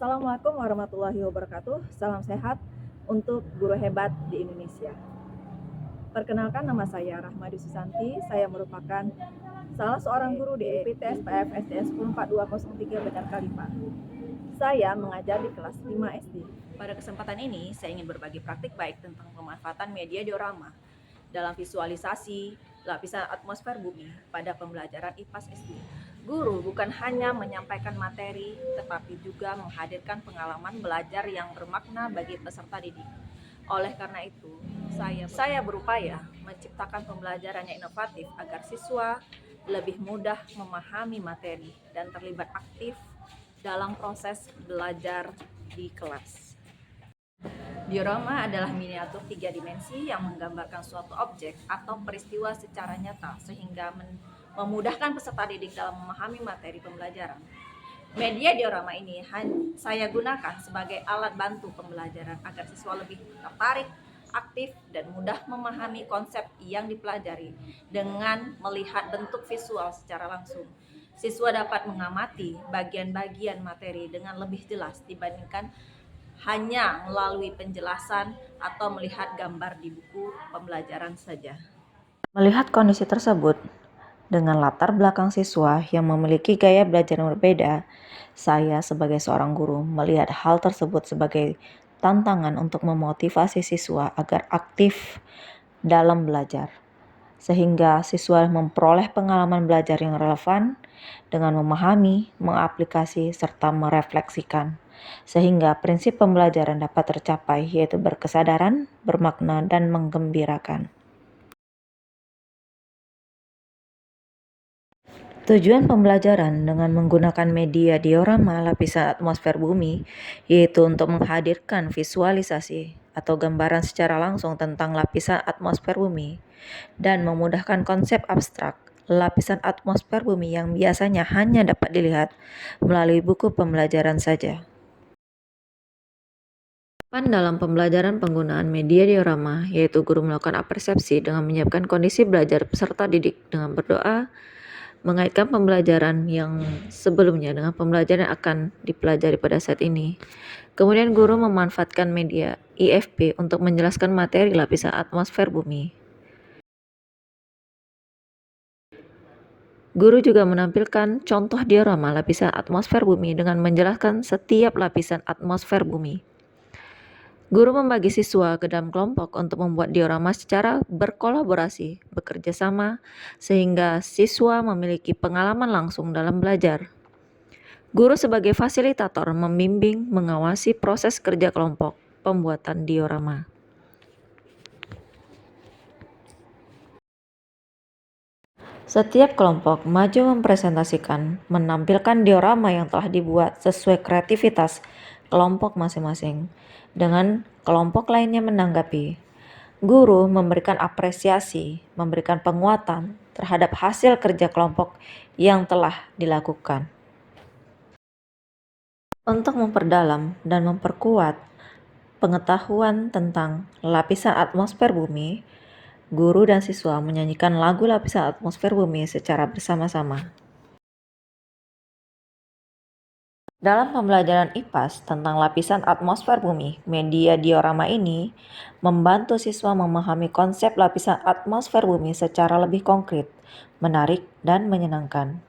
Assalamualaikum warahmatullahi wabarakatuh. Salam sehat untuk guru hebat di Indonesia. Perkenalkan, nama saya Rahmadi Susanti. Saya merupakan salah seorang guru di EPTS PF SD 14203 Bandar Kalipa. Saya mengajar di kelas 5 SD. Pada kesempatan ini, saya ingin berbagi praktik baik tentang pemanfaatan media diorama dalam visualisasi lapisan atmosfer bumi pada pembelajaran IPAS SD. Guru bukan hanya menyampaikan materi, tetapi juga menghadirkan pengalaman belajar yang bermakna bagi peserta didik. Oleh karena itu, saya berupaya menciptakan pembelajaran yang inovatif agar siswa lebih mudah memahami materi dan terlibat aktif dalam proses belajar di kelas. Diorama adalah miniatur 3 dimensi yang menggambarkan suatu objek atau peristiwa secara nyata sehingga memudahkan peserta didik dalam memahami materi pembelajaran. Media diorama ini saya gunakan sebagai alat bantu pembelajaran agar siswa lebih tertarik, aktif, dan mudah memahami konsep yang dipelajari dengan melihat bentuk visual secara langsung. Siswa dapat mengamati bagian-bagian materi dengan lebih jelas dibandingkan hanya melalui penjelasan atau melihat gambar di buku pembelajaran saja. Melihat kondisi tersebut, dengan latar belakang siswa yang memiliki gaya belajar yang berbeda, saya sebagai seorang guru melihat hal tersebut sebagai tantangan untuk memotivasi siswa agar aktif dalam belajar, sehingga siswa memperoleh pengalaman belajar yang relevan dengan memahami, mengaplikasi, serta merefleksikan, sehingga prinsip pembelajaran dapat tercapai, yaitu berkesadaran, bermakna, dan menggembirakan. Tujuan pembelajaran dengan menggunakan media diorama lapisan atmosfer bumi yaitu untuk menghadirkan visualisasi atau gambaran secara langsung tentang lapisan atmosfer bumi dan memudahkan konsep abstrak lapisan atmosfer bumi yang biasanya hanya dapat dilihat melalui buku pembelajaran saja. Dalam pembelajaran penggunaan media diorama, yaitu guru melakukan apersepsi dengan menyiapkan kondisi belajar peserta didik dengan berdoa, mengaitkan pembelajaran yang sebelumnya dengan pembelajaran yang akan dipelajari pada saat ini. Kemudian guru memanfaatkan media IFP untuk menjelaskan materi lapisan atmosfer bumi. Guru juga menampilkan contoh diorama lapisan atmosfer bumi dengan menjelaskan setiap lapisan atmosfer bumi. Guru membagi siswa ke dalam kelompok untuk membuat diorama secara berkolaborasi, bekerja sama, sehingga siswa memiliki pengalaman langsung dalam belajar. Guru sebagai fasilitator membimbing, mengawasi proses kerja kelompok, pembuatan diorama. Setiap kelompok maju mempresentasikan, menampilkan diorama yang telah dibuat sesuai kreativitas kelompok masing-masing, dengan kelompok lainnya menanggapi. Guru memberikan apresiasi, memberikan penguatan terhadap hasil kerja kelompok yang telah dilakukan. Untuk memperdalam dan memperkuat pengetahuan tentang lapisan atmosfer bumi, guru dan siswa menyanyikan lagu lapisan atmosfer bumi secara bersama-sama. Dalam pembelajaran IPAS tentang lapisan atmosfer bumi, media diorama ini membantu siswa memahami konsep lapisan atmosfer bumi secara lebih konkret, menarik, dan menyenangkan.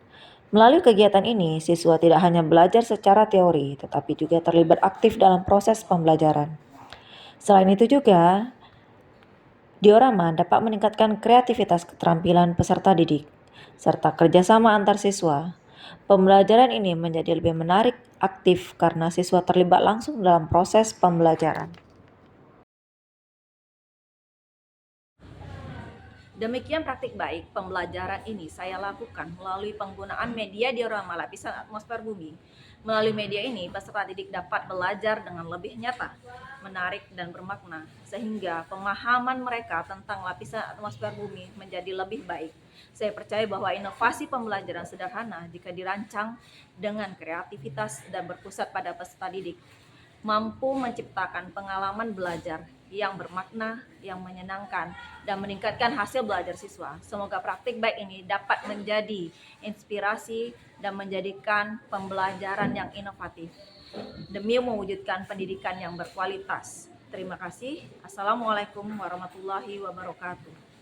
Melalui kegiatan ini, siswa tidak hanya belajar secara teori, tetapi juga terlibat aktif dalam proses pembelajaran. Selain itu juga, diorama dapat meningkatkan kreativitas keterampilan peserta didik, serta kerjasama antar siswa. Pembelajaran ini menjadi lebih menarik, aktif, karena siswa terlibat langsung dalam proses pembelajaran. Demikian praktik baik pembelajaran ini saya lakukan melalui penggunaan media diorama lapisan atmosfer bumi. Melalui media ini, peserta didik dapat belajar dengan lebih nyata, menarik, dan bermakna, sehingga pemahaman mereka tentang lapisan atmosfer bumi menjadi lebih baik. Saya percaya bahwa inovasi pembelajaran sederhana jika dirancang dengan kreativitas dan berpusat pada peserta didik, mampu menciptakan pengalaman belajar yang bermakna, yang menyenangkan, dan meningkatkan hasil belajar siswa. Semoga praktik baik ini dapat menjadi inspirasi dan menjadikan pembelajaran yang inovatif. demi mewujudkan pendidikan yang berkualitas. Terima kasih. Assalamualaikum warahmatullahi wabarakatuh.